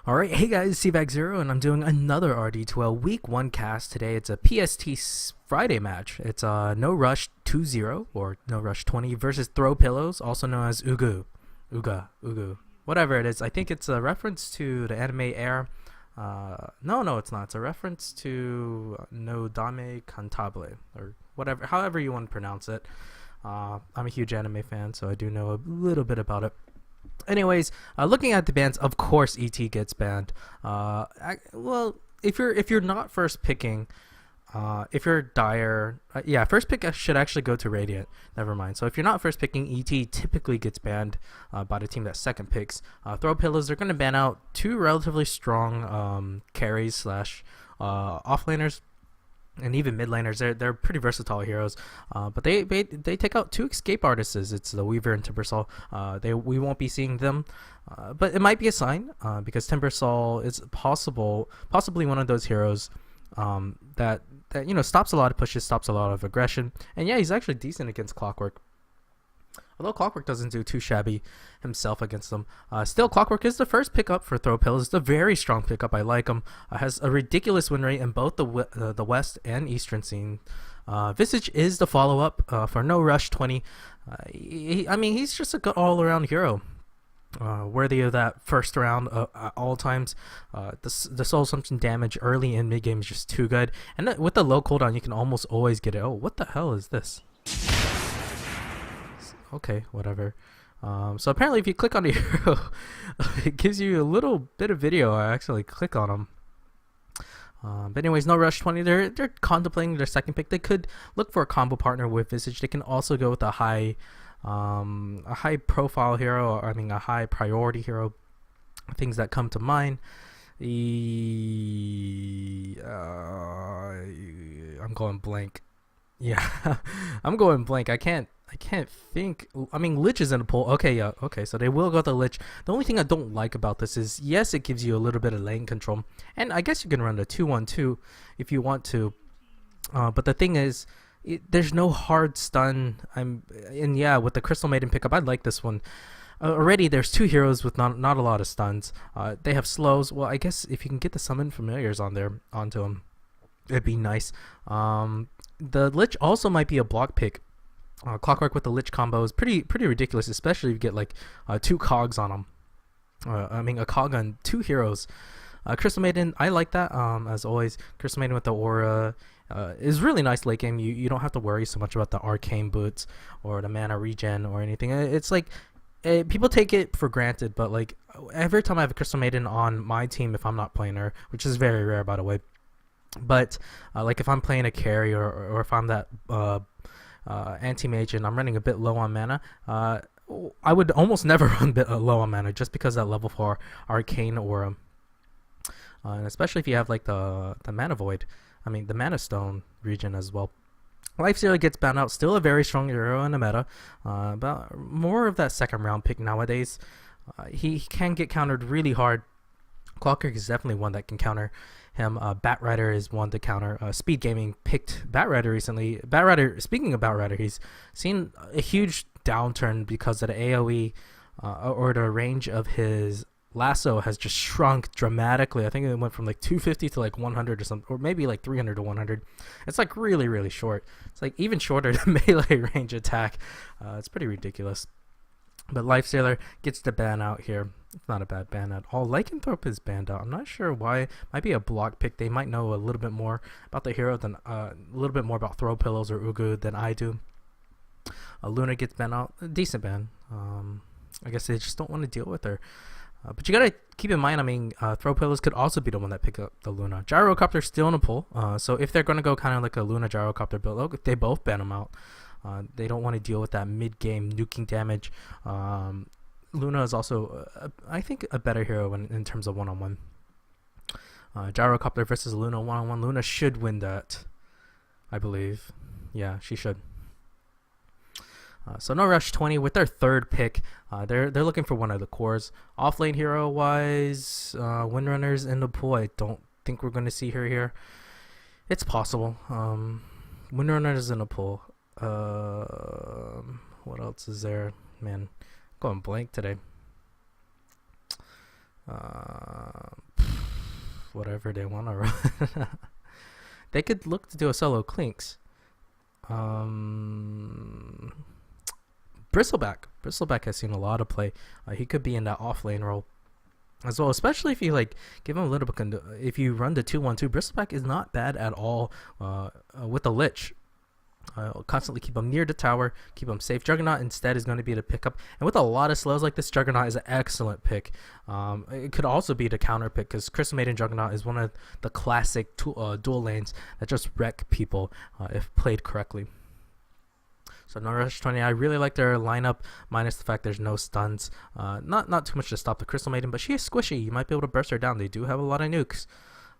Alright, hey guys, CVAC0, and I'm doing another RD2L Week 1 cast today. It's a PST Friday match. It's No Rush 2-0, or No Rush 20, versus Throw Pillows, also known as Ugu, whatever it is. I think it's a reference to the anime Air. No, it's not. It's a reference to No Dame Cantabile, or whatever, however you want to pronounce it. I'm a huge anime fan, so I do know a little bit about it. Anyways, looking at the bans, of course ET gets banned. Well, if you're not first picking, if you're Dire, first pick should actually go to Radiant. Never mind. So if you're not first picking, ET typically gets banned by the team that second picks. Throw Pillows, they're going to ban out two relatively strong carries slash offlaners. And even mid laners, they're pretty versatile heroes, but they take out two escape artists. It's the Weaver and Timbersol. We won't be seeing them, but it might be a sign because Timbersol is possibly one of those heroes that stops a lot of pushes, stops a lot of aggression, and yeah, he's actually decent against Clockwork. Although Clockwork doesn't do too shabby himself against them. Still, Clockwork is the first pickup for Throw Pillows. It's a very strong pickup. I like him. Has a ridiculous win rate in both the West and Eastern scene. Visage is the follow-up for No Rush 20. He's just a good all-around hero. Worthy of that first round at all times. The soul assumption damage early in mid-game is just too good. And with the low cooldown, you can almost always get it. Oh, what the hell is this? Okay, whatever. So apparently if you click on the hero, it gives you a little bit of video. I actually click on them. But anyways, No Rush 20, they're contemplating their second pick. They could look for a combo partner with Visage. They can also go with a high profile hero, or a high priority hero. Things that come to mind. I'm going blank. Yeah, I'm going blank. I can't think. Lich is in the pool. Okay, yeah, okay, so they will go the Lich. The only thing I don't like about this is, yes, it gives you a little bit of lane control, and I guess you can run the 2-1-2 if you want to. But the thing is, there's no hard stun. With the Crystal Maiden pickup, I like this one. Already, there's two heroes with not a lot of stuns. They have slows. Well, I guess if you can get the summon familiars onto them, it'd be nice. The Lich also might be a block pick. Clockwork with the Lich combo is pretty ridiculous, especially if you get like two cogs on them. A cog on two heroes. Crystal Maiden, I like that. As always, Crystal Maiden with the aura is really nice late game. You don't have to worry so much about the arcane boots or the mana regen or anything. It's like people take it for granted, but like every time I have a Crystal Maiden on my team, if I'm not playing her, which is very rare by the way, but like if I'm playing a carry or if I'm that anti-mage and I'm running a bit low on mana, I would almost never run low on mana just because that level 4 arcane aura, and especially if you have like the mana void, the mana stone region as well. Lifestealer gets banned out. Still a very strong hero in the meta, but more of that second round pick nowadays. He can get countered really hard. Clockwork is definitely one that can counter him. Batrider is one to counter. Speed Gaming picked Batrider recently. Speaking of Batrider, he's seen a huge downturn because of the AoE or the range of his lasso has just shrunk dramatically. I think it went from like 250 to like 100 or something, or maybe like 300 to 100. It's like really short. It's like even shorter than melee range attack. It's pretty ridiculous. But Lifestealer gets the ban out here. It's not a bad ban at all. Lycanthrope is banned out. I'm not sure why. Might be a block pick. They might know a little bit more about the hero than a little bit more about Throw Pillows or Ugu than I do. Luna gets banned out. A decent ban. I guess they just don't want to deal with her. But you gotta keep in mind, Throw Pillows could also be the one that pick up the Luna. Gyrocopter's still in a pool. So if they're gonna go kind of like a Luna Gyrocopter build, they both ban them out. They don't want to deal with that mid-game nuking damage. Luna is also, I think, a better hero in terms of one-on-one. Gyrocopter versus Luna one-on-one. Luna should win that, I believe. Yeah, she should. So No Rush 20 with their third pick. They're looking for one of the cores. Offlane hero-wise, Windrunner's in the pool. I don't think we're going to see her here. It's possible. Windrunner's in the pool. What else is there? Man, going blank today. Uh, whatever they want to run. They could look to do a solo Clinks. Bristleback has seen a lot of play. He could be in that off lane role as well, especially if you like give him a little bit. If you run the 2-1-2, Bristleback is not bad at all with the Lich. Constantly keep him near the tower, keep him safe. Juggernaut instead is going to be the pickup, and with a lot of slows like this, Juggernaut is an excellent pick. It could also be the counter pick because Crystal Maiden Juggernaut is one of the classic dual lanes that just wreck people if played correctly. So No Rush 20, I really like their lineup, minus the fact there's no stuns. Not too much to stop the Crystal Maiden, but she is squishy. You might be able to burst her down. They do have a lot of nukes.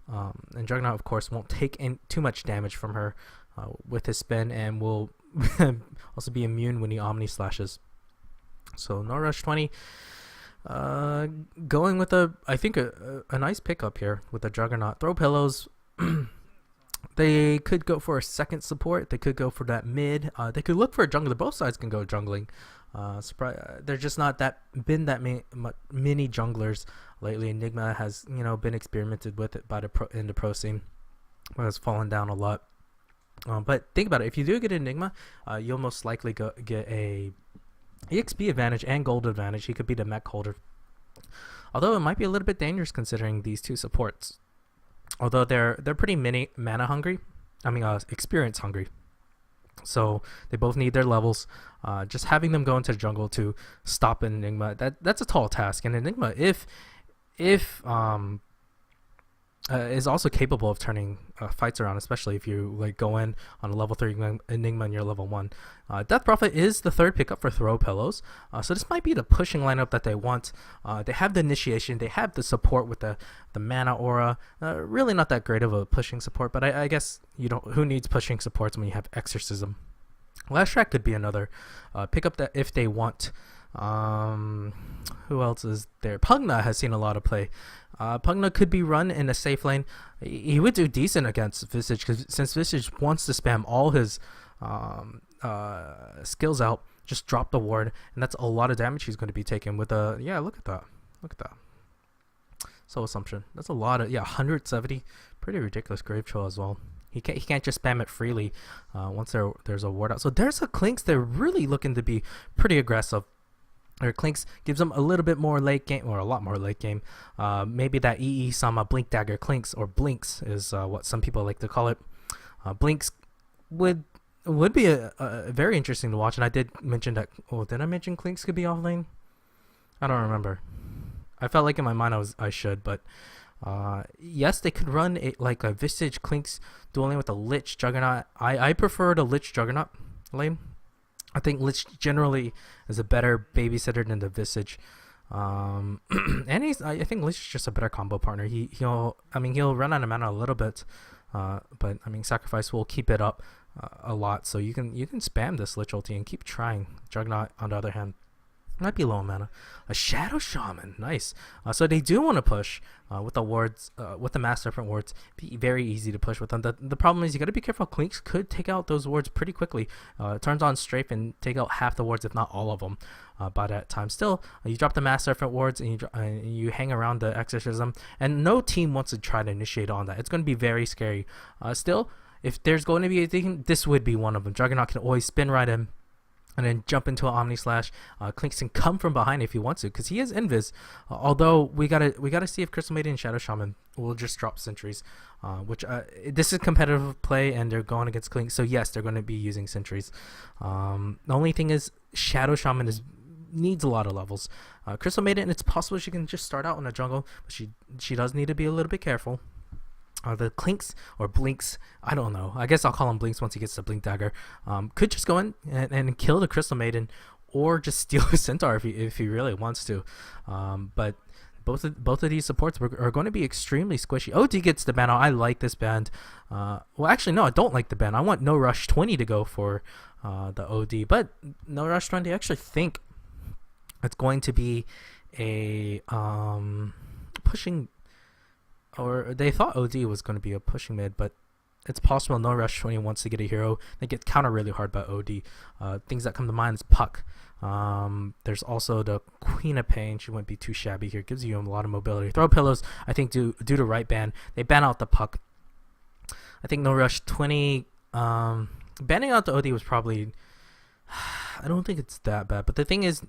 And Juggernaut, of course, won't take in too much damage from her with his spin, and will also be immune when he Omni slashes. So No Rush 20, going with I think a nice pickup here with the Juggernaut. Throw pillows. They could go for a second support. They could go for that mid. They could look for a jungler. Both sides can go jungling. They're just not been that many junglers lately. Enigma has been experimented with it by in the pro scene, but has fallen down a lot. But think about it. If you do get Enigma, you'll most likely get a EXP advantage and gold advantage. He could be the mech holder. Although it might be a little bit dangerous considering these two supports. Although they're pretty mana hungry. I mean, experience hungry. So they both need their levels. Just having them go into the jungle to stop an Enigma, that's a tall task. And Enigma, if is also capable of turning fights around, especially if you like go in on a level 3 Enigma and you're level 1. Death Prophet is the third pickup for throw pillows, so this might be the pushing lineup that they want. They have the initiation, they have the support with the mana aura. Really not that great of a pushing support, but I guess who needs pushing supports when you have exorcism. Last Track could be another pickup that if they want. Who else is there? Pugna has seen a lot of play. Pugna could be run in a safe lane. He would do decent against Visage, because since Visage wants to spam all his skills out, just drop the ward, and that's a lot of damage he's going to be taking with a look at that. Soul Assumption. That's a lot of 170. Pretty ridiculous Grave Troll as well. He can't just spam it freely once there's a ward out. So there's a Clinks. They're really looking to be pretty aggressive. Or Clinks gives them a little bit more late game, or a lot more late game. Maybe that Sama Blink Dagger Clinks, or Blinks is what some people like to call it. Blinks would be a very interesting to watch. And I did mention that. Oh, did I mention Clinks could be off lane? I don't remember. I felt like in my mind I should, but yes, they could run like a Visage Clinks dueling with a Lich Juggernaut. I prefer the Lich Juggernaut lane. I think Lich generally is a better babysitter than the Visage, and I think Lich is just a better combo partner. He'll run out of mana a little bit, but I mean Sacrifice will keep it up a lot, so you can spam this Lich ulti and keep trying. Juggernaut, on the other hand, might be low on mana. A Shadow Shaman, nice. So they do want to push with the wards, with the Mass Serpent wards. Be very easy to push with them. The problem is you got to be careful. Clinks could take out those wards pretty quickly. It turns on Strafe and take out half the wards, if not all of them, by that time. Still, you drop the Mass Serpent wards and you hang around the Exorcism, and no team wants to try to initiate on that. It's going to be very scary. Still, if there's going to be a thing, this would be one of them. Juggernaut can always spin right in and then jump into an Omni Slash. Clinks can come from behind if he wants to, because he is invis. Although we gotta see if Crystal Maiden and Shadow Shaman will just drop sentries, which this is competitive play and they're going against Clinks, so yes, they're going to be using sentries. The only thing is Shadow Shaman needs a lot of levels. Crystal Maiden, it's possible she can just start out in the jungle, but she does need to be a little bit careful. The Clinks or Blinks, I don't know. I guess I'll call him Blinks once he gets the Blink Dagger. Could just go in and kill the Crystal Maiden, or just steal a Centaur if he really wants to. But both of these supports are going to be extremely squishy. OD gets the ban. I like this band. Well, actually, no, I don't like the band. I want No Rush 20 to go for the OD. But No Rush 20, I actually think it's going to be a pushing... Or they thought OD was going to be a pushing mid, but it's possible No Rush 20 wants to get a hero. They get counter really hard by OD. Things that come to mind is Puck. There's also the Queen of Pain. She wouldn't be too shabby here. Gives you a lot of mobility. Throw pillows, I think, due to right ban. They ban out the puck. I think No Rush 20. Banning out the OD was probably... I don't think it's that bad. But the thing is,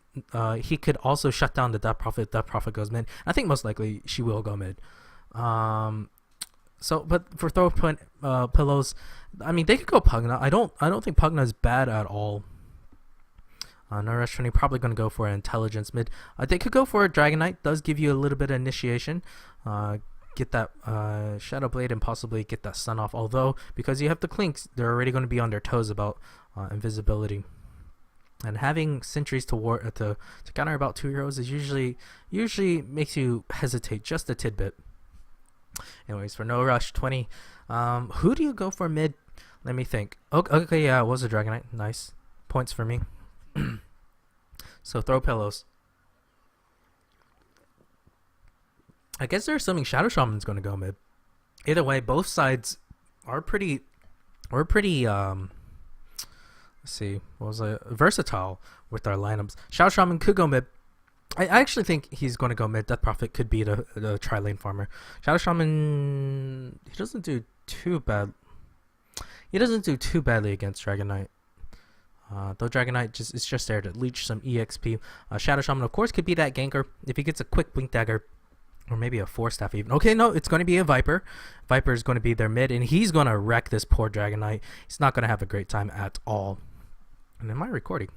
he could also shut down the Death Prophet. Death Prophet goes mid. I think most likely she will go mid. So, but for throw pillows, I mean, they could go Pugna. I don't think Pugna is bad at all. No Rush 20 probably going to go for an intelligence mid. They could go for a Dragon Knight. Does give you a little bit of initiation. Get that Shadow Blade and possibly get that stun off. Although, because you have the Clinks, they're already going to be on their toes about invisibility. And having sentries to counter about 2 heroes is usually makes you hesitate just a tidbit. Anyways, for No Rush 20, who do you go for mid? Let me think. Okay, yeah, it was a Dragon Knight. Nice points for me. So throw pillows. I guess they're assuming Shadow Shaman's going to go mid. Either way, both sides are pretty let's see, what was it? Versatile with our lineups. Shadow Shaman could go mid. I actually think he's going to go mid. Death Prophet could be the tri-lane farmer. Shadow Shaman, he doesn't do too bad. He doesn't do too badly against Dragon Knight. Though Dragon Knight is just there to leech some EXP. Shadow Shaman, of course, could be that ganker if he gets a quick Blink Dagger. Or maybe a 4-staff even. Okay, no, it's going to be a Viper. Viper is going to be their mid, and he's going to wreck this poor Dragon Knight. He's not going to have a great time at all. And am I recording?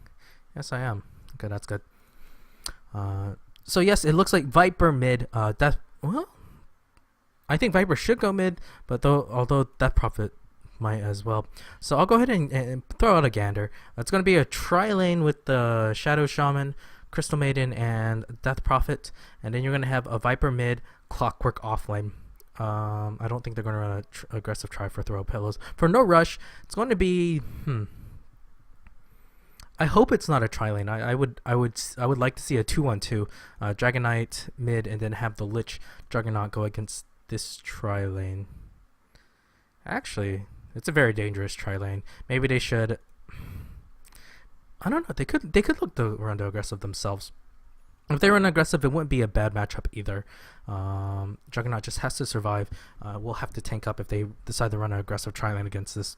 Yes, I am. Okay, that's good. So yes, it looks like Viper mid. Well, I think Viper should go mid, but although Death Prophet might as well. So I'll go ahead and throw out a gander. It's going to be a tri-lane with the Shadow Shaman, Crystal Maiden, and Death Prophet, and then you're going to have a Viper mid, Clockwork offlane. I don't think they're going to run an aggressive try for throw pillows. For No Rush, it's going to be I hope it's not a tri-lane. I would like to see a 2-1-2, Dragon Knight mid, and then have the Lich Juggernaut go against this tri-lane. Actually, it's a very dangerous tri-lane. Maybe they should. I don't know. They could look to run to aggressive themselves. If they run aggressive, it wouldn't be a bad matchup either. Juggernaut just has to survive. We'll have to tank up if they decide to run an aggressive tri-lane against this.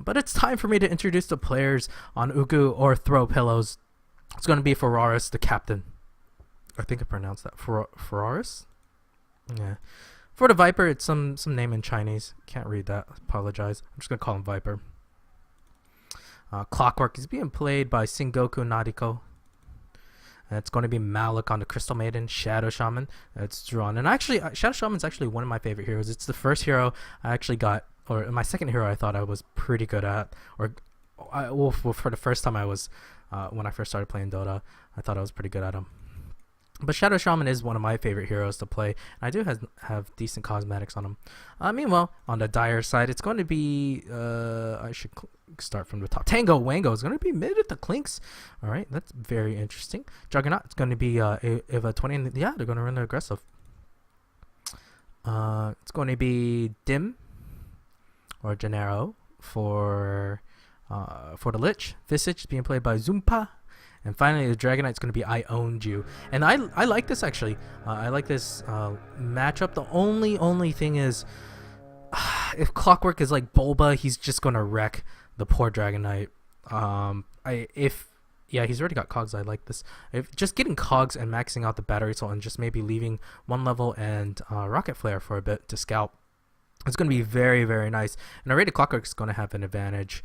But it's time for me to introduce the players on Ugu or Throw Pillows. It's going to be Ferraris, the captain. I think I pronounced that. Ferraris? Yeah. For the Viper, it's some name in Chinese. Can't read that. Apologize. I'm just going to call him Viper. Clockwork is being played by Sengoku Nadiko. And it's going to be Malik on the Crystal Maiden, Shadow Shaman. It's drawn. And actually, Shadow Shaman's actually one of my favorite heroes. It's the first hero I actually got, or my second hero I thought I was pretty good at. Well, for the first time I was, when I first started playing Dota, I thought I was pretty good at him. But Shadow Shaman is one of my favorite heroes to play. And I do have decent cosmetics on him. Meanwhile, on the Dire side, it's going to be... I should start from the top. Tango Wango is going to be mid at the Clinks. All right, that's very interesting. Juggernaut, it's going to be Eva 20. And yeah, they're going to run the aggressive. It's going to be Dim or Gennaro for the Lich. Visage is being played by Zumpa. And finally, the Dragon Knight's going to be I Owned You. And I like this, actually. I like this matchup. The only thing is, if Clockwork is like Bulba, he's just going to wreck the poor Dragon Knight. Yeah, he's already got Cogs. I like this. If just getting Cogs and maxing out the battery soul and just maybe leaving one level and Rocket Flare for a bit to scout, it's going to be very, very nice. And already Clockwork is going to have an advantage.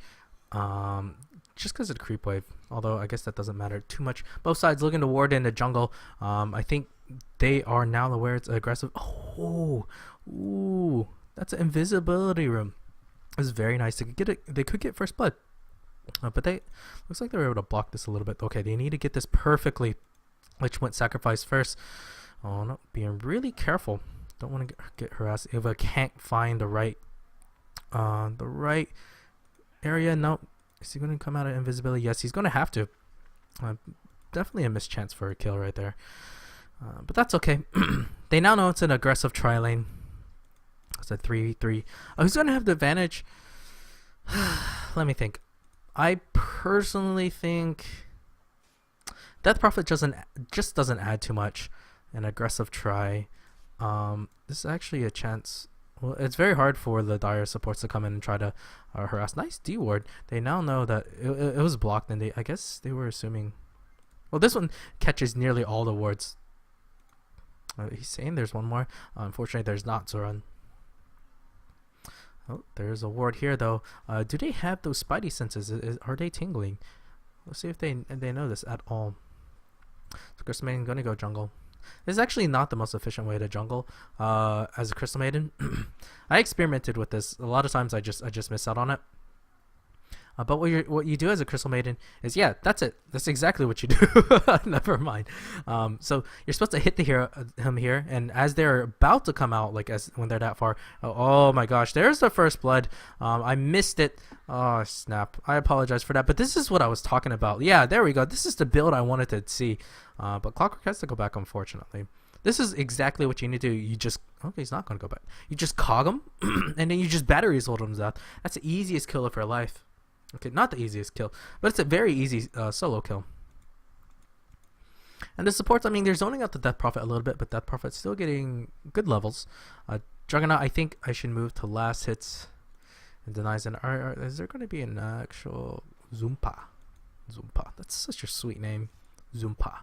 Just because of the creep wave, although I guess that doesn't matter too much. Both sides looking to ward in the jungle. I think they are now aware it's aggressive. Oh, ooh, that's an invisibility room. It's very nice. They could get it. They could get first blood, but they looks like they were able to block this a little bit. Okay, they need to get this perfectly. Lich went sacrifice first. Oh no, being really careful. Don't want to get harassed. Eva can't find the right area. No. Is he going to come out of invisibility? Yes, he's going to have to. Definitely a missed chance for a kill right there. But that's okay. They now know it's an aggressive tri-lane. It's a 3-3. Who's going to have the advantage? Let me think. I personally think Death Prophet just doesn't add too much. An aggressive try. This is actually a chance. Well, it's very hard for the dire supports to come in and try to harass. Nice D ward. They now know that it was blocked, and I guess they were assuming. Well, this one catches nearly all the wards. He's saying there's one more. Unfortunately, there's not, Zoran. Oh, there's a ward here though. Do they have those spidey senses? Are they tingling? Let's see if they know this at all. So Crystal Maiden gonna go jungle. This is actually not the most efficient way to jungle as a Crystal Maiden. I experimented with this a lot of times. I just miss out on it. But what you do as a Crystal Maiden is, yeah, that's it. That's exactly what you do. Never mind. So you're supposed to hit him here, and as they're about to come out, like when they're that far, oh my gosh, there's the first blood. I missed it. Oh snap! I apologize for that. But this is what I was talking about. Yeah, there we go. This is the build I wanted to see. But Clockwork has to go back, unfortunately. This is exactly what you need to do. You just, okay, he's not going to go back. You just cog him, and then you just battery hold him to death. That's the easiest kill of your life. Okay, not the easiest kill, but it's a very easy solo kill. And the supports, I mean, they're zoning out the Death Prophet a little bit, but Death Prophet's still getting good levels. Juggernaut, I think I should move to last hits and denies an is there going to be an actual Zoompa? Zoompa. That's such a sweet name. Zoompa.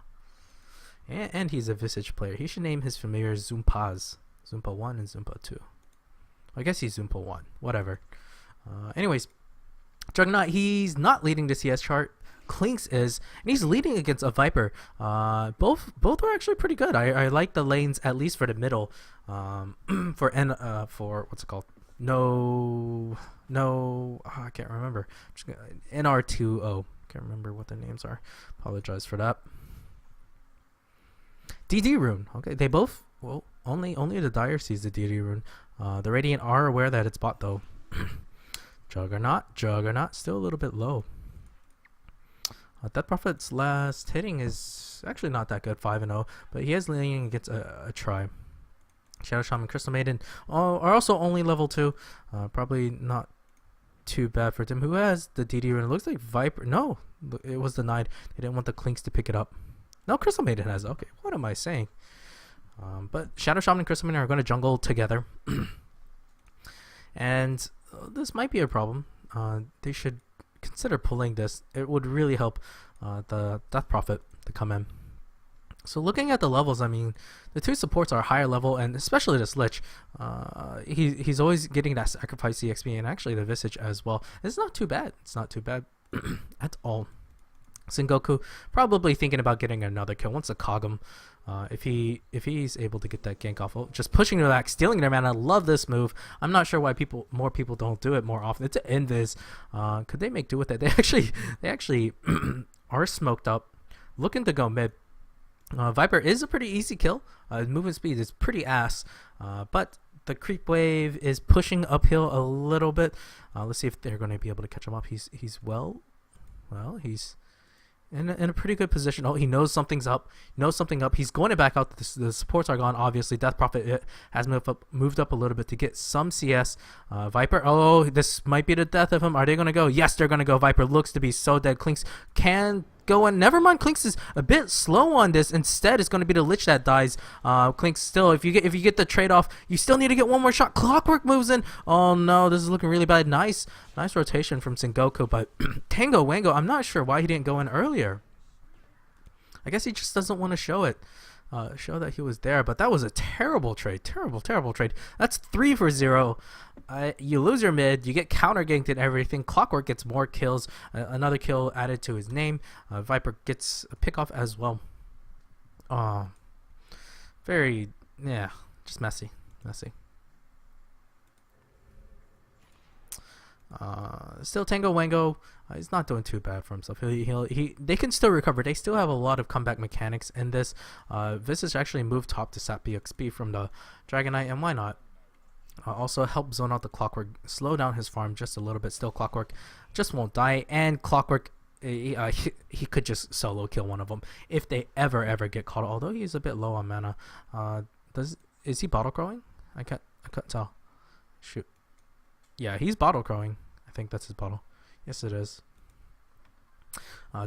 And he's a Visage player. He should name his familiars Zoompas. Zoompa 1 and Zoompa 2. I guess he's Zoompa 1. Whatever. Anyways. Juggernaut, he's not leading the CS chart. Clinks is, and he's leading against a Viper. Both are actually pretty good. I like the lanes, at least for the middle. For what's it called? No, I can't remember. NR2O. Can't remember what the names are. Apologize for that. DD rune. Okay, they both. Well, only the Dire sees the DD rune. The Radiant are aware that it's bot though. Juggernaut, still a little bit low. Death Prophet's last hitting is actually not that good, 5-0, but he is leaning against a try. Shadow Shaman, Crystal Maiden are also only level 2. Probably not too bad for Tim, who has the DD rune. It looks like Viper. No, it was denied. They didn't want the Clinks to pick it up. No, Crystal Maiden has. Okay, what am I saying? But Shadow Shaman and Crystal Maiden are going to jungle together. And this might be a problem. They should consider pulling this. It would really help the Death Prophet to come in. So looking at the levels, I mean, the two supports are higher level, and especially this Lich. He's always getting that sacrifice EXP, and actually the Visage as well. It's not too bad. It's not too bad at all. Sengoku probably thinking about getting another kill once a Kog'Maw. If he's able to get that gank off, just pushing their back, stealing their mana. I love this move. I'm not sure why more people don't do it more often. It's an invis. Could they make do with it? They actually are smoked up, looking to go mid. Viper is a pretty easy kill. Movement speed is pretty ass, but the creep wave is pushing uphill a little bit. Let's see if they're going to be able to catch him up. He's in a pretty good position. Oh, he knows something's up. He's going to back out. The supports are gone, obviously. Death Prophet has moved up a little bit to get some CS. Viper, oh, this might be the death of him. Are they going to go? Yes, they're going to go. Viper looks to be so dead. Clinks can go in. Never mind, Clinks is a bit slow on this. Instead, it's going to be the Lich that dies. Clinks still, if you get the trade-off, you still need to get one more shot. Clockwork moves in. Oh no, this is looking really bad. Nice rotation from Sengoku, but Tango Wango, I'm not sure why he didn't go in earlier. I guess he just doesn't want to show it. Show that he was there, but that was a terrible trade. Terrible trade. That's 3 for 0. You lose your mid, you get counter ganked and everything. Clockwork gets more kills, another kill added to his name. Viper gets a pick off as well. Very, yeah, just messy. Still Tango Wango, he's not doing too bad for himself. They can still recover. They still have a lot of comeback mechanics in this. Visage actually moved top to sap BXP from the Dragonite, and why not? Also help zone out the Clockwork, slow down his farm just a little bit. Still Clockwork just won't die, and Clockwork he could just solo kill one of them if they ever get caught. Although he's a bit low on mana. Is he bottle crowing? I can't tell. Shoot. Yeah, he's bottle crowing. I think that's his bottle. Yes, it is.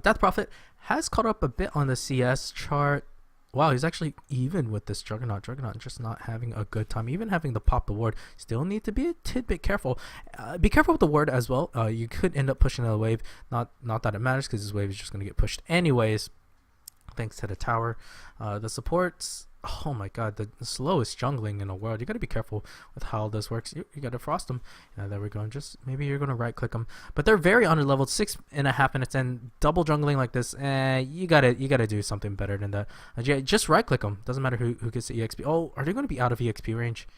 Death Prophet has caught up a bit on the CS chart. Wow, he's actually even with this Juggernaut. Juggernaut just not having a good time. Even having to pop the ward. Still need to be a tidbit careful. Be careful with the ward as well. You could end up pushing the wave. Not that it matters because this wave is just going to get pushed anyways. Thanks to the tower. The supports. Oh my god, the slowest jungling in the world. You got to be careful with how this works. You got to frost them. Yeah, there we go. And just maybe you're going to right click them. But they're very under leveled. 6.5 minutes and double jungling like this. You got to do something better than that. Just right click them. Doesn't matter who gets the EXP. Oh, are they going to be out of EXP range?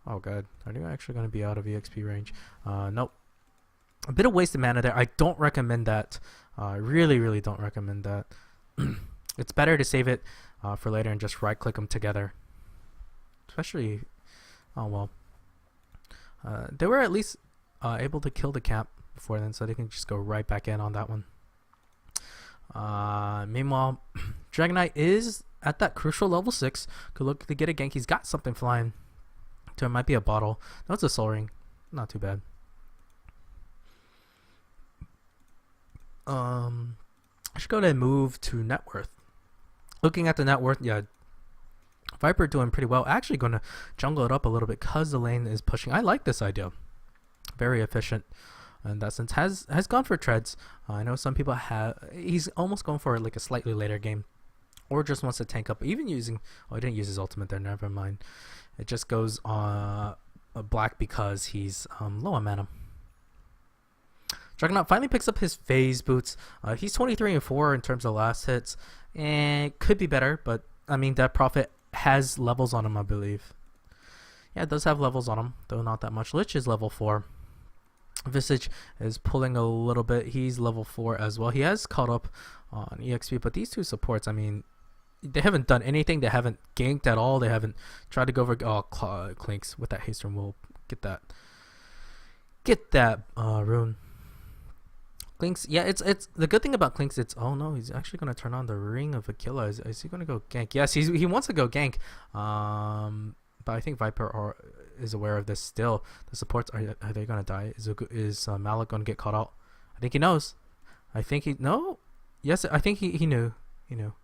Oh god, are they actually going to be out of EXP range? Nope. A bit of wasted mana there. I don't recommend that. Really don't recommend that. It's better to save it for later and just right click them together. Especially, oh well. They were at least able to kill the cap before then, so they can just go right back in on that one. Meanwhile, Dragon Knight is at that crucial level 6. Could look to get a gank. He's got something flying. So it might be a bottle. No, it's a soul ring. Not too bad. I should go ahead and move to net worth. Looking at the net worth, yeah, Viper doing pretty well. Actually going to jungle it up a little bit because the lane is pushing. I like this idea. Very efficient in that sense. Has gone for treads. I know some people have. He's almost going for like a slightly later game, or just wants to tank up. Even using. Oh, he didn't use his ultimate there. Never mind. It just goes black because he's low on mana. Juggernaut finally picks up his phase boots. He's 23 and 4 in terms of last hits, and could be better. But I mean, that Prophet has levels on him, I believe. Yeah, it does have levels on him, though not that much. Lich is level 4. Visage is pulling a little bit. He's level 4 as well. He has caught up on EXP, but these two supports, I mean, they haven't done anything. They haven't ganked at all. They haven't tried to go for Clinks with that haste rune. We'll get that rune. Clinks, yeah, it's the good thing about Clinks. It's oh no, he's actually gonna turn on the Ring of Aquila. Is he gonna go gank? Yes, he wants to go gank. But I think Viper is aware of this still. The supports are they gonna die? Is Malik gonna get caught out? I think he knows. I think he no. Yes, I think he knew. He knew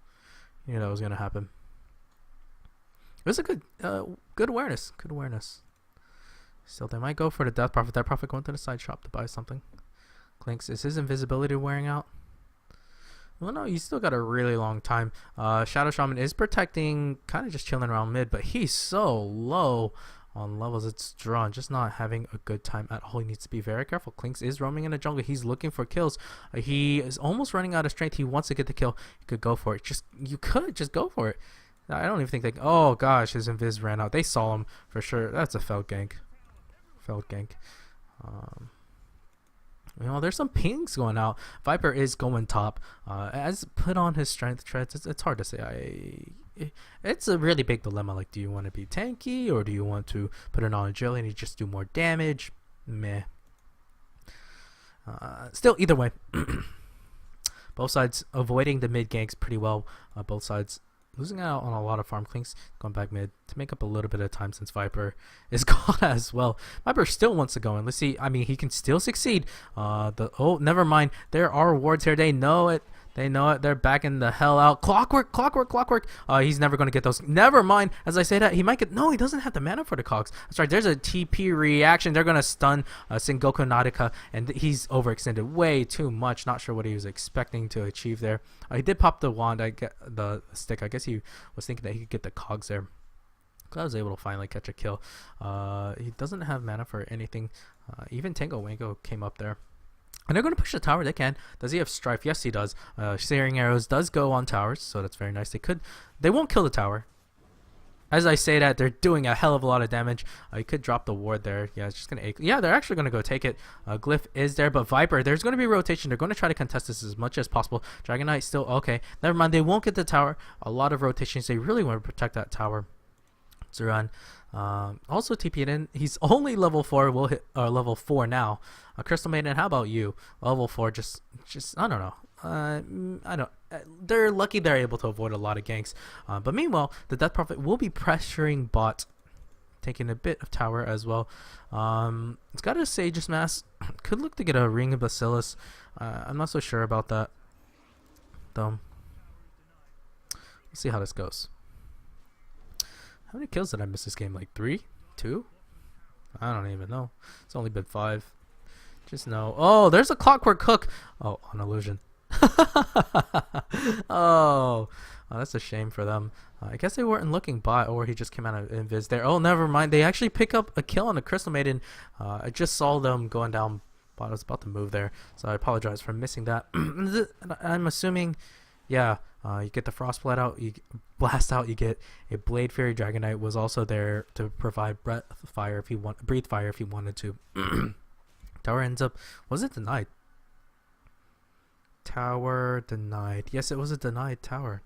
that was gonna happen. It was a good awareness. Good awareness. So they might go for the Death Prophet. Death Prophet going to the side shop to buy something. Clinks, is his invisibility wearing out? Well, no, he's still got a really long time. Shadow Shaman is protecting, kind of just chilling around mid, but he's so low on levels. It's drawn, just not having a good time at all. He needs to be very careful. Clinks is roaming in the jungle. He's looking for kills. He is almost running out of strength. He wants to get the kill. He could go for it. You could just go for it. I don't even think they. Oh gosh, his invis ran out. They saw him for sure. That's a felt gank. You know, there's some pings going out. Viper is going top. As put on his strength treads, it's hard to say. It's a really big dilemma. Like, do you want to be tanky or do you want to put it on agility and just do more damage? Meh. Still, either way, both sides avoiding the mid ganks pretty well. Both sides losing out on a lot of farm. Clinks going back mid to make up a little bit of time since Viper is gone as well. Viper still wants to go in. Let's see. I mean, he can still succeed. Oh, never mind. There are wards here. They know it. They're backing the hell out. Clockwork. He's never going to get those. Never mind. As I say that, he might get. No, he doesn't have the mana for the cogs. That's right. There's a TP reaction. They're going to stun Sengoku Nautica, and he's overextended way too much. Not sure what he was expecting to achieve there. He did pop the wand. I get the stick. I guess he was thinking that he could get the cogs there. I was able to finally catch a kill. He doesn't have mana for anything. Even Tango Wango came up there. And they're going to push the tower. They can. Does he have Strife? Yes, he does. Searing Arrows does go on towers, so that's very nice. They won't kill the tower. As I say that, they're doing a hell of a lot of damage. You could drop the ward there. Yeah, it's just going to... Yeah, they're actually going to go take it. Glyph is there, but Viper, there's going to be rotation. They're going to try to contest this as much as possible. Dragon Knight still... Okay, never mind. They won't get the tower. A lot of rotations. They really want to protect that tower. Zuran also TP'd in. He's only level 4. We'll hit level 4 now. Crystal Maiden, how about you? Level 4, just I don't know. I don't. They're lucky they're able to avoid a lot of ganks. But meanwhile, the Death Prophet will be pressuring bot. taking a bit of tower as well. It's got a Sage's Mask. Could look to get a Ring of Bacillus. I'm not so sure about that, though. Let's see how this goes. How many kills did I miss this game? Like 3? 2? I don't even know. It's only been 5. Just know. Oh, there's a Clockwork Hook. Oh, on illusion. Oh, that's a shame for them. I guess they weren't looking bot, or he just came out of invis there. Oh, never mind. They actually pick up a kill on the Crystal Maiden. I just saw them going down bot. I was about to move there, so I apologize for missing that. I'm assuming, yeah, you get the Frostblade out, you blast out, you get a Blade Fury. Dragon Knight was also there to provide breath fire if you want, breathe fire if you wanted to. Tower ends up, was it denied? Tower denied. Yes, it was a denied tower.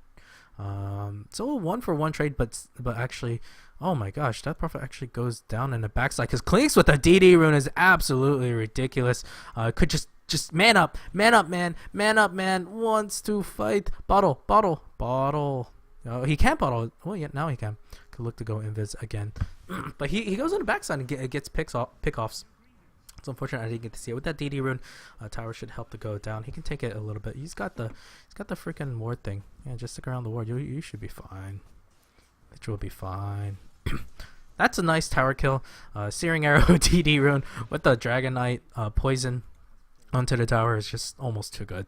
So a 1-for-1 trade, but actually, oh my gosh, that profit actually goes down in the backside because Clinks with a DD rune is absolutely ridiculous. Could just man up, man, wants to fight. Bottle. Oh, he can't bottle. Well, yeah, now he can. Could look to go invis again, but he goes on the backside and gets pickoffs. It's unfortunate I didn't get to see it. With that DD rune, tower should help to go down. He can take it a little bit. He's got the freaking ward thing. Yeah, just stick around the ward. You should be fine. It will be fine. That's a nice tower kill. Searing Arrow DD rune with the Dragon Knight poison onto the tower is just almost too good.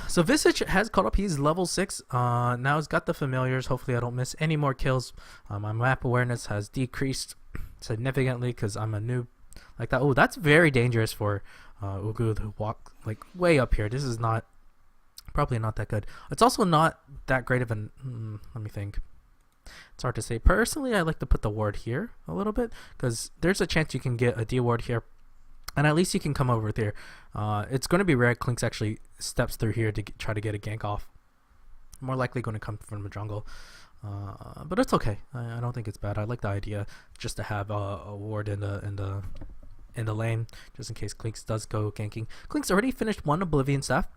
So Visage has caught up. He's level 6. Now he's got the familiars. Hopefully I don't miss any more kills. My map awareness has decreased significantly because I'm a noob like that. Oh, that's very dangerous for Ugu to walk like way up here. This is probably not that good. It's also not that great of an let me think. It's hard to say. Personally, I like to put the ward here a little bit because there's a chance you can get a D ward here, and at least you can come over there. It's going to be rare Clinks actually steps through here to try to get a gank off. More likely going to come from the jungle. But it's okay. I don't think it's bad. I like the idea just to have a ward in the lane, just in case Clinks does go ganking. Clinks already finished 1 Oblivion Staff.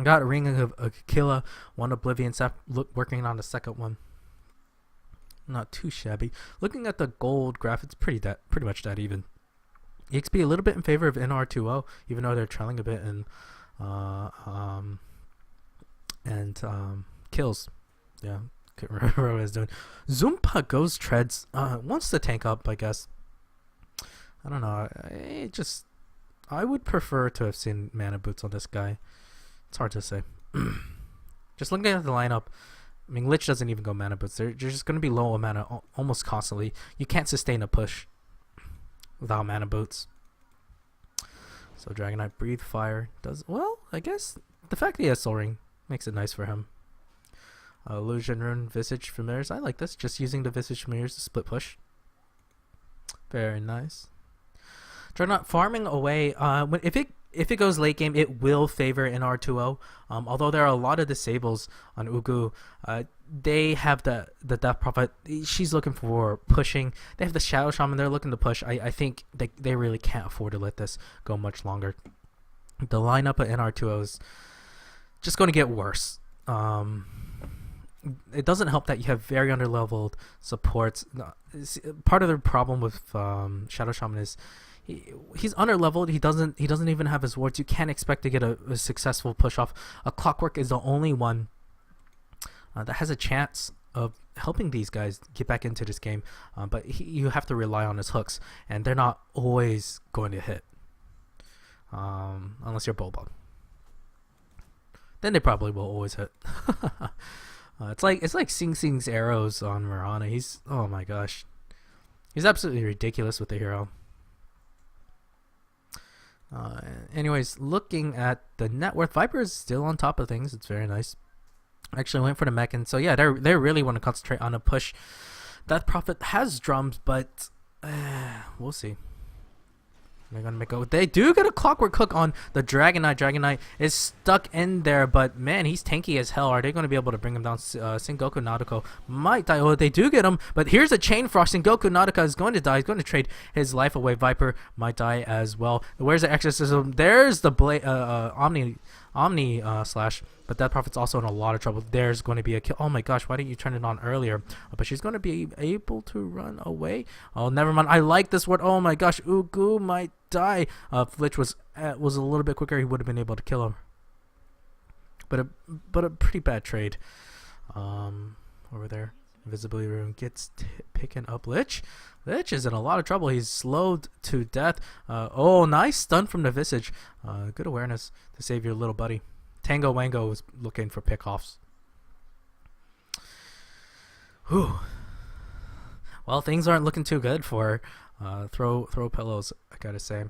Got a Ring of Aquila, 1 Oblivion Staff. Working on the second one. Not too shabby. Looking at the gold graph, it's pretty much that even. EXP a little bit in favor of RD2L, even though they're trailing a bit in kills. Yeah. Can't remember what I was doing. Zoompa Ghost Treads wants to tank up, I guess. I don't know. I would prefer to have seen mana boots on this guy. It's hard to say. Just looking at the lineup, I mean, Lich doesn't even go mana boots. They're just going to be low on mana almost constantly. You can't sustain a push without mana boots. So Dragon Knight Breathe Fire does well. I guess the fact that he has Soul Ring makes it nice for him. Illusion Rune, Visage Familiars. I like this. Just using the Visage Familiars to split push. Very nice. Dreadnought farming away. If it goes late game, it will favor in RD2L. Although there are a lot of disables on Ugu, they have the Death Prophet. She's looking for pushing. They have the Shadow Shaman. They're looking to push. I think they really can't afford to let this go much longer. The lineup of RD2L is just going to get worse. It doesn't help that you have very underleveled supports. Part of the problem with Shadow Shaman is he's underleveled. He doesn't even have his wards. You can't expect to get a successful push off. A Clockwork is the only one that has a chance of helping these guys get back into this game. But you have to rely on his hooks, and they're not always going to hit unless you're Bulldog. Then they probably will always hit. It's like Sing Sing's arrows on Mirana. Oh my gosh, he's absolutely ridiculous with the hero. Anyways, looking at the net worth, Viper is still on top of things. It's very nice. Actually went for the mech, and so yeah, they really want to concentrate on a push. That Prophet has drums, but we'll see. They're gonna make it. They do get a Clockwork Hook on the Dragon Knight. Dragon Knight is stuck in there, but man, he's tanky as hell. Are they gonna be able to bring him down? Sengoku Nautico might die. Oh, they do get him, but here's a Chain Frost. Sengoku Nautico is going to die. He's going to trade his life away. Viper might die as well. Where's the Exorcism? There's the Omni Omni slash, but Death Prophet's also in a lot of trouble. There's going to be a kill. Oh my gosh, why didn't you turn it on earlier? But she's going to be able to run away. Oh, never mind. I like this word. Oh my gosh, Ugu might die. Lich was a little bit quicker. He would have been able to kill him. But a pretty bad trade. Over there, invisibility rune gets picking up Lich. Lich is in a lot of trouble. He's slowed to death. Oh, nice stun from the Visage. Good awareness to save your little buddy. Tango Wango is looking for pickoffs. Whew. Well, things aren't looking too good for throw pillows, I gotta say.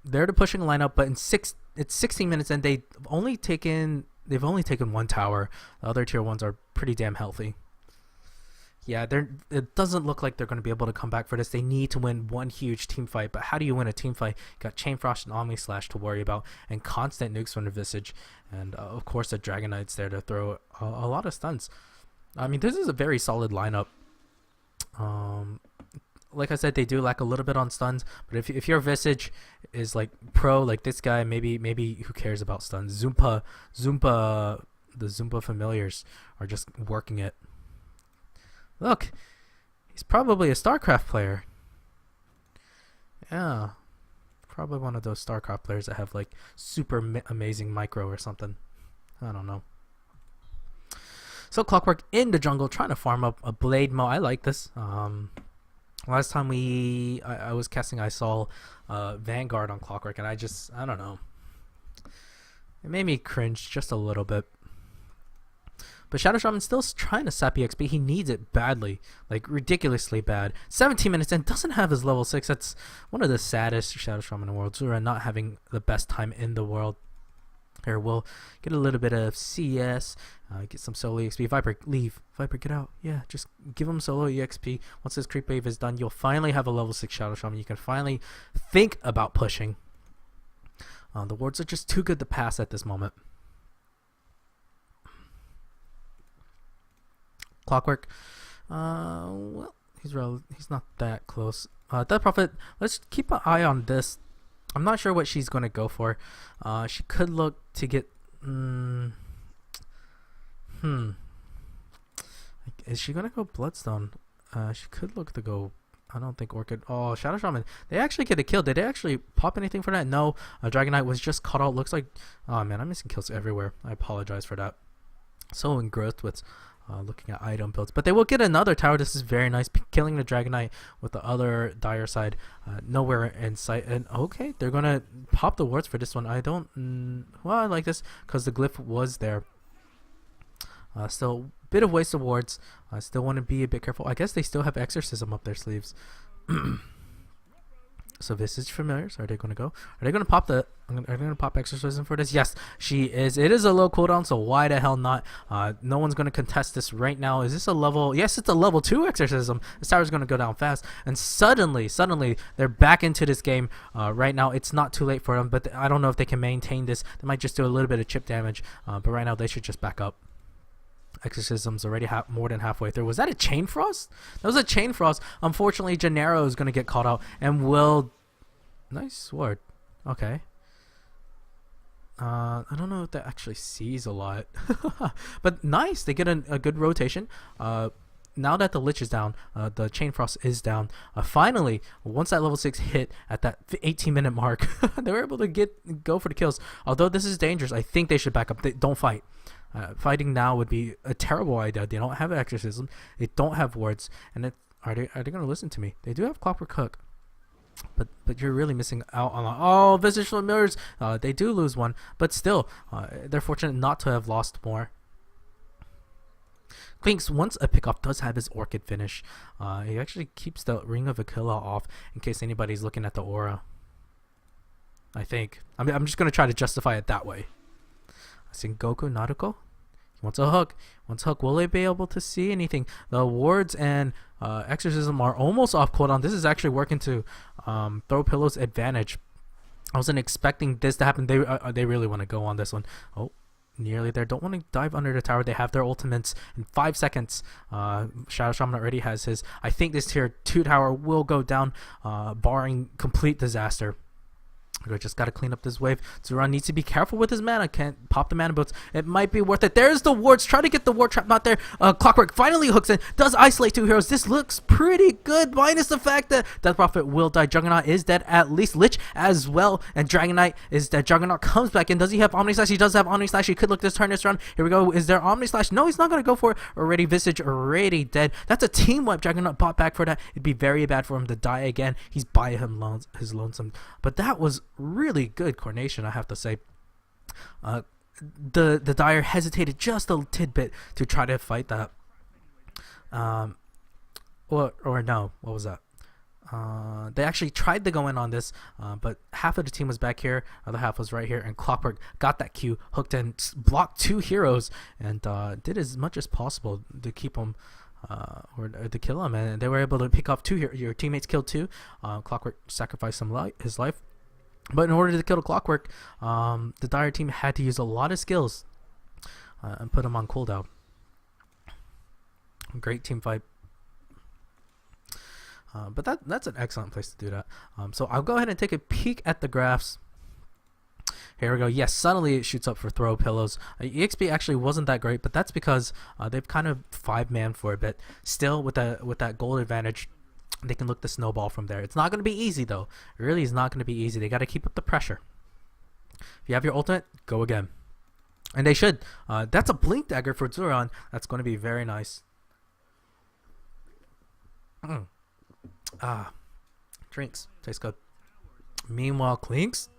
They're the pushing lineup, but it's 16 minutes and they've only taken one tower. The other tier ones are pretty damn healthy. Yeah, it doesn't look like they're going to be able to come back for this. They need to win one huge team fight, but how do you win a team fight? You got Chain Frost and Omni Slash to worry about, and constant nukes from the Visage, and of course the Dragon Knight's there to throw a lot of stuns. I mean, this is a very solid lineup. Like I said, they do lack a little bit on stuns, but if your Visage is like pro, like this guy, maybe who cares about stuns? The Zumba familiars are just working it. Look, he's probably a StarCraft player. Yeah, probably one of those StarCraft players that have like super amazing micro or something. I don't know. So Clockwork in the jungle trying to farm up a Blade Mo. I like this. Last time I was casting, I saw Vanguard on Clockwork, and I don't know. It made me cringe just a little bit. But Shadow Shaman still trying to sap EXP. He needs it badly, like ridiculously bad. 17 minutes and doesn't have his level 6. That's one of the saddest Shadow Shaman in the world. Zura not having the best time in the world. Here, we'll get a little bit of CS, get some solo EXP. Viper, leave. Viper, get out. Yeah, just give him solo EXP. Once this creep wave is done, you'll finally have a level 6 Shadow Shaman. You can finally think about pushing. The wards are just too good to pass at this moment. Clockwork, well, he's not that close. Death Prophet, let's keep an eye on this. I'm not sure what she's going to go for. She could look to get... Is she going to go Bloodstone? She could look to go... I don't think Orchid... Oh, Shadow Shaman. They actually get a kill. Did they actually pop anything for that? No. Dragon Knight was just caught out. Looks like... Oh, man, I'm missing kills everywhere. I apologize for that. So engrossed with... looking at item builds, but they will get another tower. This is very nice, killing the Dragon Knight with the other dire side nowhere in sight. And okay, they're gonna pop the wards for this one. I don't well, I like this because the glyph was there. Still a bit of waste of wards. I still want to be a bit careful. I guess they still have exorcism up their sleeves. So Visage familiars, are they going to go? Are they going to pop are they going to pop exorcism for this? Yes, she is. It is a low cooldown, so why the hell not? No one's going to contest this right now. Is this a level? Yes, it's a level 2 exorcism. This tower's going to go down fast, and suddenly they're back into this game. Right now, it's not too late for them, but I don't know if they can maintain this. They might just do a little bit of chip damage, but right now they should just back up. Exorcism's already more than halfway through. Was that a Chain Frost? That was a Chain Frost. Unfortunately, Gennaro is going to get caught out and will... Nice sword. Okay. I don't know if that actually sees a lot. But nice. They get a good rotation. Now that the Lich is down, the Chain Frost is down. Finally, once that level 6 hit at that 18-minute mark, they were able to go for the kills. Although this is dangerous, I think they should back up. Don't fight. Fighting now would be a terrible idea. They don't have exorcism. They don't have wards. And are they going to listen to me? They do have Clockwork Hook. But you're really missing out on Visage Familiars. They do lose one, but still, they're fortunate not to have lost more. Quinks, once a pickoff, does have his Orchid finish. He actually keeps the Ring of Aquila off in case anybody's looking at the aura. I think. I'm just gonna try to justify it that way. Sengoku Naruko. He wants a hook. Will they be able to see anything? The wards and exorcism are almost off cooldown. This is actually working to throw pillow's advantage. I wasn't expecting this to happen. They really want to go on this one. Oh, nearly there. Don't want to dive under the tower. They have their ultimates in 5 seconds. Shadow Shaman already has his. I think this tier 2 tower will go down, barring complete disaster. We just gotta clean up this wave. Zuran needs to be careful with his mana. Can't pop the mana boats. It might be worth it. There's the wards. Try to get the ward trap out there. Clockwork finally hooks in. Does isolate 2 heroes. This looks pretty good. Minus the fact that Death Prophet will die. Juggernaut is dead at least. Lich as well. And Dragon Knight is dead. Juggernaut comes back in. Does he have Omni Slash? He does have Omni Slash. He could look this turn this round. Here we go. Is there Omni Slash? No, he's not gonna go for it. Already Visage already dead. That's a team wipe. Juggernaut bought back for that. It'd be very bad for him to die again. He's by his lonesome. But that was really good coordination, I have to say. The Dire hesitated just a tidbit to try to fight that. Or no, what was that? They actually tried to go in on this, but half of the team was back here, other half was right here, and Clockwork got that Q, hooked in, blocked 2 heroes, and did as much as possible to keep them or to kill him, and they were able to pick off 2 here. Your teammates killed 2. Clockwork sacrificed his life. But in order to kill the Clockwork, the Dire team had to use a lot of skills and put him on cooldown. Great team fight. But that's an excellent place to do that. So I'll go ahead and take a peek at the graphs. Here we go. Yes, suddenly it shoots up for throw pillows. EXP actually wasn't that great, but that's because they've kind of 5-man for a bit. Still, with that gold advantage, they can look the snowball from there. It's not going to be easy, though. It really is not going to be easy. They got to keep up the pressure. If you have your ultimate, go again. And they should. That's a blink dagger for Zuran. That's going to be very nice. Drinks. Tastes good. Meanwhile, Clinks.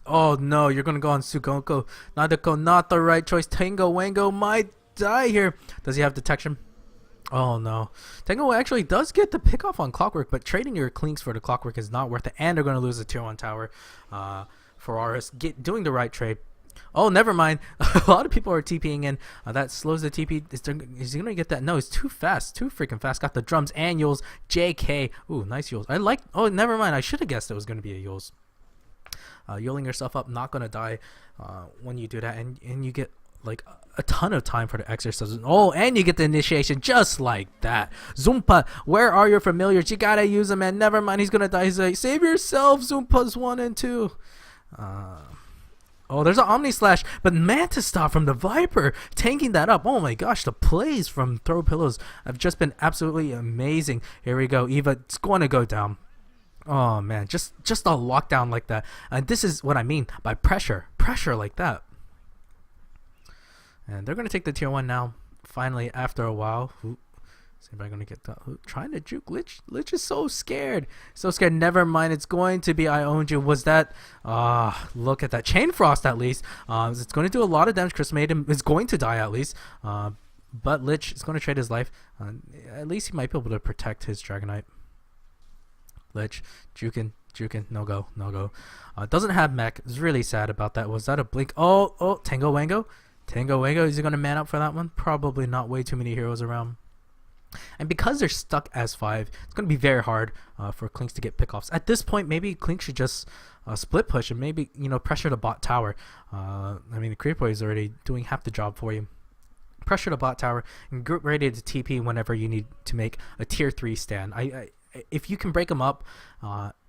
Oh no, you're going to go on Sugoko. Nadeko, not the right choice. Tango Wango might die here. Does he have detection? Oh no. Tango actually does get the pick off on Clockwork, but trading your Clinks for the Clockwork is not worth it, and they're going to lose the tier 1 tower. Ferraris doing the right trade. Oh, never mind. A lot of people are TPing in. That slows the TP. Is he going to get that? No, he's too fast. Too freaking fast. Got the drums and Yules. JK. Ooh, nice Yules. Oh, never mind. I should have guessed it was going to be a Yules. Yuling yourself up. Not going to die when you do that. And you get like a ton of time for the exorcism. Oh, and you get the initiation just like that. Zumpa, where are your familiars? You gotta use them, man. Never mind, he's gonna die. He's like, save yourself, Zumpa's 1 and 2. Oh, there's an Omni Slash, but Mantis Stop from the Viper tanking that up. Oh my gosh, the plays from Throw Pillows have just been absolutely amazing. Here we go. Eva, it's going to go down. Oh man, just a lockdown like that. And this is what I mean by pressure like that. And they're going to take the tier 1 now. Finally, after a while. Is anybody going to get that? Trying to juke Lich. Lich is so scared. Never mind. It's going to be I owned you. Was that? Look at that. Chain Frost at least. It's going to do a lot of damage. Chris Maiden is going to die at least. But Lich is going to trade his life. At least he might be able to protect his Dragonite. Lich. Jukin. No go. Doesn't have mech. Is really sad about that. Was that a blink? Oh. Tango Wango. Is he going to man up for that one? Probably not. Way too many heroes around. And because they're stuck as 5, it's going to be very hard for Clinks to get pickoffs. At this point, maybe Clinks should just split push and maybe, pressure the bot tower. I mean, the Creep Boy is already doing half the job for you. Pressure the bot tower and get ready to TP whenever you need to make a tier 3 stand. If you can break them up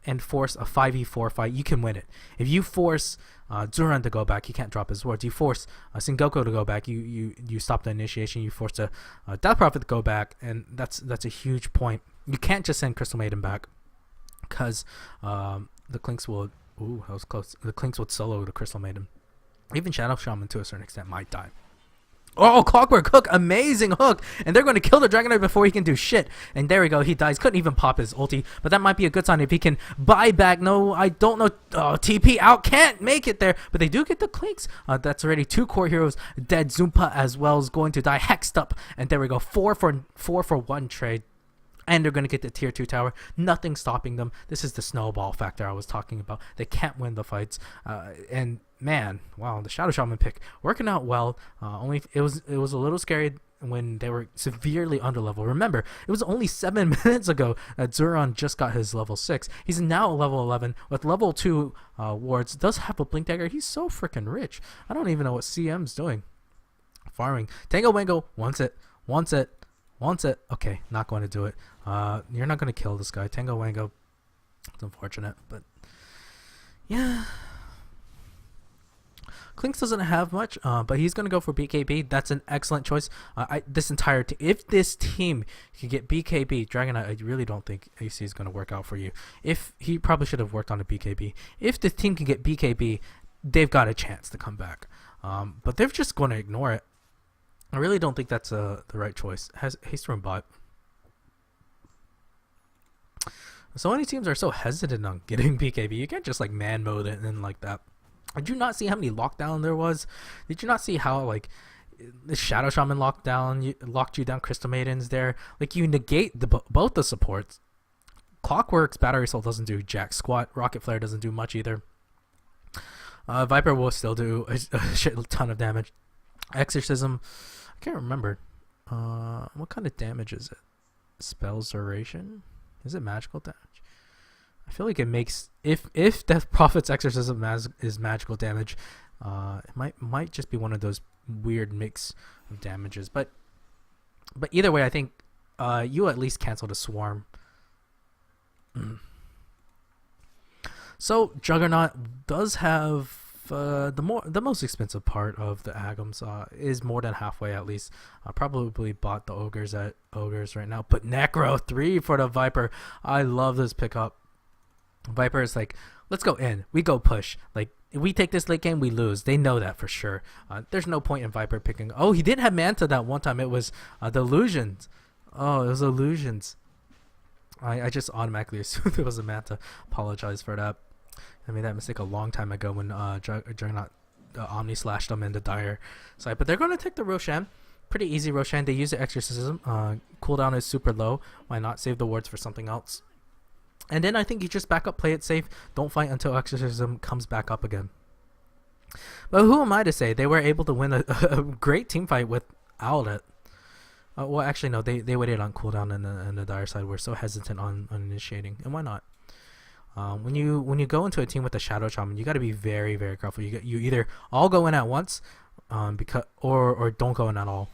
and force a 5v4 fight, you can win it. If you force Zuran to go back, he can't drop his wards. You force Sengoku to go back, you stop the initiation. You force a Death Prophet to go back, and that's a huge point. You can't just send Crystal Maiden back, because the Clinks will. Ooh, that was close. The Clinks would solo the Crystal Maiden. Even Shadow Shaman to a certain extent might die. Oh, Clockwork hook, amazing hook, and they're going to kill the Dragonite before he can do shit. And there we go, he dies. Couldn't even pop his ulti, but that might be a good sign if he can buy back. No, I don't know. TP out, can't make it there, but they do get the Clinks. That's already 2 core heroes dead. Zumpa as well is going to die, hexed up, and there we go. 4 for 1 trade. And they're going to get the tier 2 tower. Nothing stopping them. This is the snowball factor I was talking about. They can't win the fights. And man, wow, the Shadow Shaman pick working out well. Only it was a little scary when they were severely under level. Remember, it was only 7 minutes ago that Zuran just got his level 6. He's now a level 11 with level 2 wards. Does have a blink dagger. He's so freaking rich. I don't even know what CM's doing. Farming. Tango Wango wants it. Okay, not going to do it. You're not going to kill this guy. Tango Wango. It's unfortunate, but Yeah, Klinks doesn't have much, but he's gonna go for BKB. That's an excellent choice. This entire if this team can get BKB, Dragonite, I really don't think AC is gonna work out for you. If he probably should have worked on a BKB. If the team can get BKB, they've got a chance to come back. But they're just gonna ignore it. I really don't think that's the right choice. Has haste from bot. So many teams are so hesitant on getting BKB. You can't just like man mode it and like that. Did you not see how many lockdown there was? Did you not see how like the Shadow Shaman lockdown locked you down? Crystal Maidens there. Like you negate both the supports. Clockwork's Battery Assault doesn't do jack squat. Rocket Flare doesn't do much either. Viper will still do a shit ton of damage. Exorcism, I can't remember. What kind of damage is it? Spells duration? Is it magical damage? I feel like it makes if Death Prophet's Exorcism is magical damage, it might just be one of those weird mix of damages. But either way, I think you at least cancel the swarm. So Juggernaut does have the most expensive part of the Agams, is more than halfway at least. I probably bought the ogres at ogres right now, but Necro 3 for the Viper. I love this pickup. Viper is like, let's go in, we go push. Like if we take this late game, we lose. They know that for sure. There's no point in Viper picking. Oh, he did have Manta that one time. It was the illusions. Oh, it was illusions. I just automatically assumed it was a Manta. Apologize for that. I made that mistake a long time ago when Juggernaut Omni slashed them in the Dire side. But they're going to take the Roshan. Pretty easy Roshan. They use the Exorcism. Cooldown is super low. Why not save the wards for something else? And then I think you just back up, play it safe. Don't fight until Exorcism comes back up again. But who am I to say? They were able to win a great team fight without it. Well, actually, no. They waited on cooldown and the Dire side were so hesitant on initiating. And why not? When you go into a team with a Shadow Shaman, you got to be very, very careful. You either all go in at once, or don't go in at all.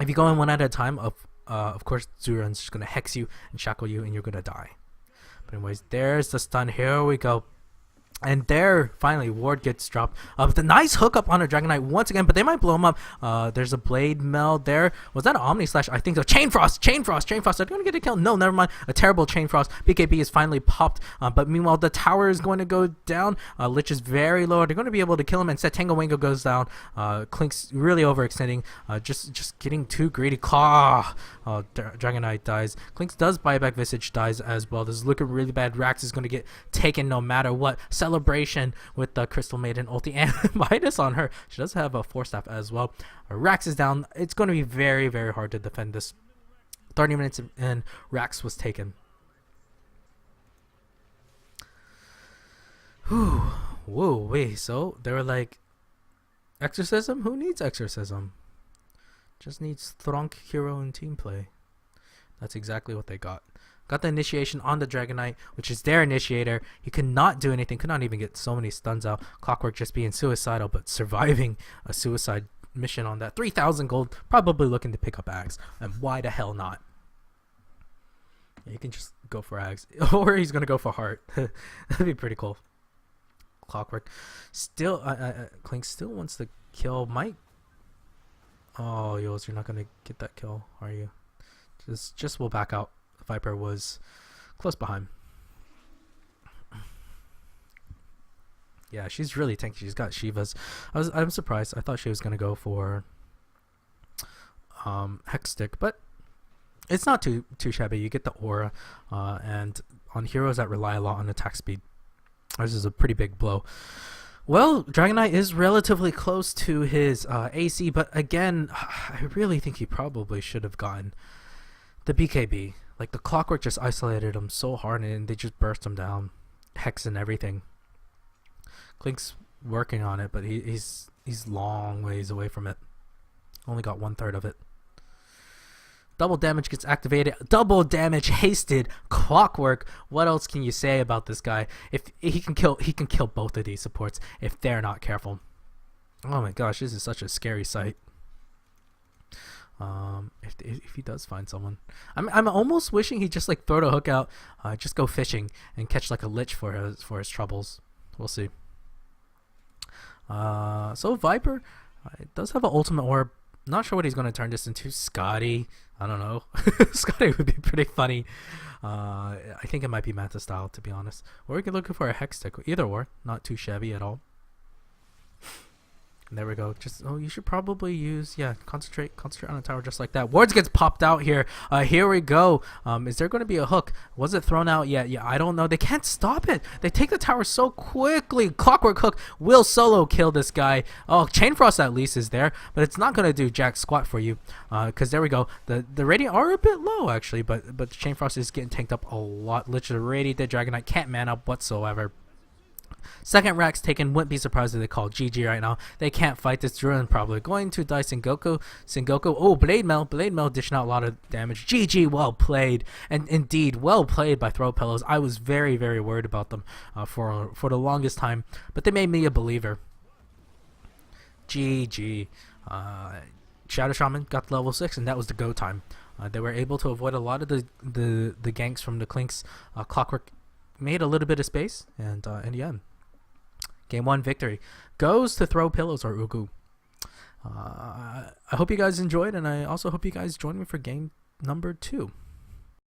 If you go in one at a time, of course Zuran's just gonna hex you and shackle you, and you're gonna die. But anyways, there's the stun. Here we go. And there, finally, ward gets dropped. With a nice hookup on a Dragonite once again, but they might blow him up. There's a Blade Meld there. Was that an Omni Slash? I think so. Chain Frost. They're going to get a kill. No, never mind. A terrible Chain Frost. BKB is finally popped. But meanwhile, the tower is going to go down. Lich is very low. They're going to be able to kill him. And Tango Wango goes down. Klink's really overextending. Just getting too greedy. Claw. Dragonite dies. Klinks does buy back Visage, dies as well. This is looking really bad. Rax is going to get taken no matter what. Celebration with the Crystal Maiden ulti and minus on her. She does have a 4-staff as well. Rax is down. It's going to be very, very hard to defend this. 30 minutes and Rax was taken. Whew. Whoa, wait. So they were like, Exorcism? Who needs Exorcism? Just needs Thronk, hero, and team play. That's exactly what they got. Got the initiation on the Dragonite, which is their initiator. He could not do anything, could not even get so many stuns out. Clockwork just being suicidal, but surviving a suicide mission on that. 3,000 gold, probably looking to pick up Ags. And why the hell not? Yeah, you can just go for Ags. Or he's going to go for Heart. That'd be pretty cool. Clockwork. Still, Clink still wants to kill Mike. Oh, Yoels, you're not going to get that kill, are you? Just we'll back out. Viper was close behind. Yeah, she's really tanky. She's got Shivas. I'm surprised. I thought she was gonna go for Hex Stick, but it's not too shabby. You get the aura, and on heroes that rely a lot on attack speed, this is a pretty big blow. Well, Dragonite is relatively close to his AC, but again, I really think he probably should have gotten the BKB. Like, the Clockwork just isolated him so hard, and they just burst him down. Hex and everything. Klink's working on it, but he's long ways away from it. Only got 1/3 of it. Double damage gets activated. Double damage hasted. Clockwork. What else can you say about this guy? If he can kill both of these supports if they're not careful. Oh my gosh, this is such a scary sight. If he does find someone, I'm almost wishing he'd just like throw the hook out, just go fishing and catch like a lich for his troubles. We'll see. So Viper it does have an ultimate orb. Not sure what he's going to turn this into. Scotty. I don't know. Scotty would be pretty funny. I think it might be Manta style, to be honest. Or we could look for a Hex stick. Either or. Not too shabby at all. And there we go. Just you should probably use concentrate on the tower just like that. Wards gets popped out here. Here we go. Is there going to be a hook? Was it thrown out yet? Yeah, I don't know. They can't stop it. They take the tower so quickly. Clockwork Hook will solo kill this guy. Oh, Chain Frost at least is there, but it's not going to do jack squat for you. Because there we go. The Radiant are a bit low actually, but Chain Frost is getting tanked up a lot. Literally, Radiant Dragonite can't man up whatsoever. Second Rack's taken. Wouldn't be surprised if they call GG right now. They can't fight this Druid. Probably going to die Sengoku. Oh, Blade Mail dishing out a lot of damage. GG, well played. And indeed, well played by Throw Pillows. I was very, very worried about them for the longest time. But they made me a believer. GG. Shadow Shaman got to level 6, and that was the go time. They were able to avoid a lot of the ganks from the Clinks. Clockwork made a little bit of space, and yeah. Game 1 victory goes to Throw Pillows or Ugu. I hope you guys enjoyed, and I also hope you guys join me for game number 2.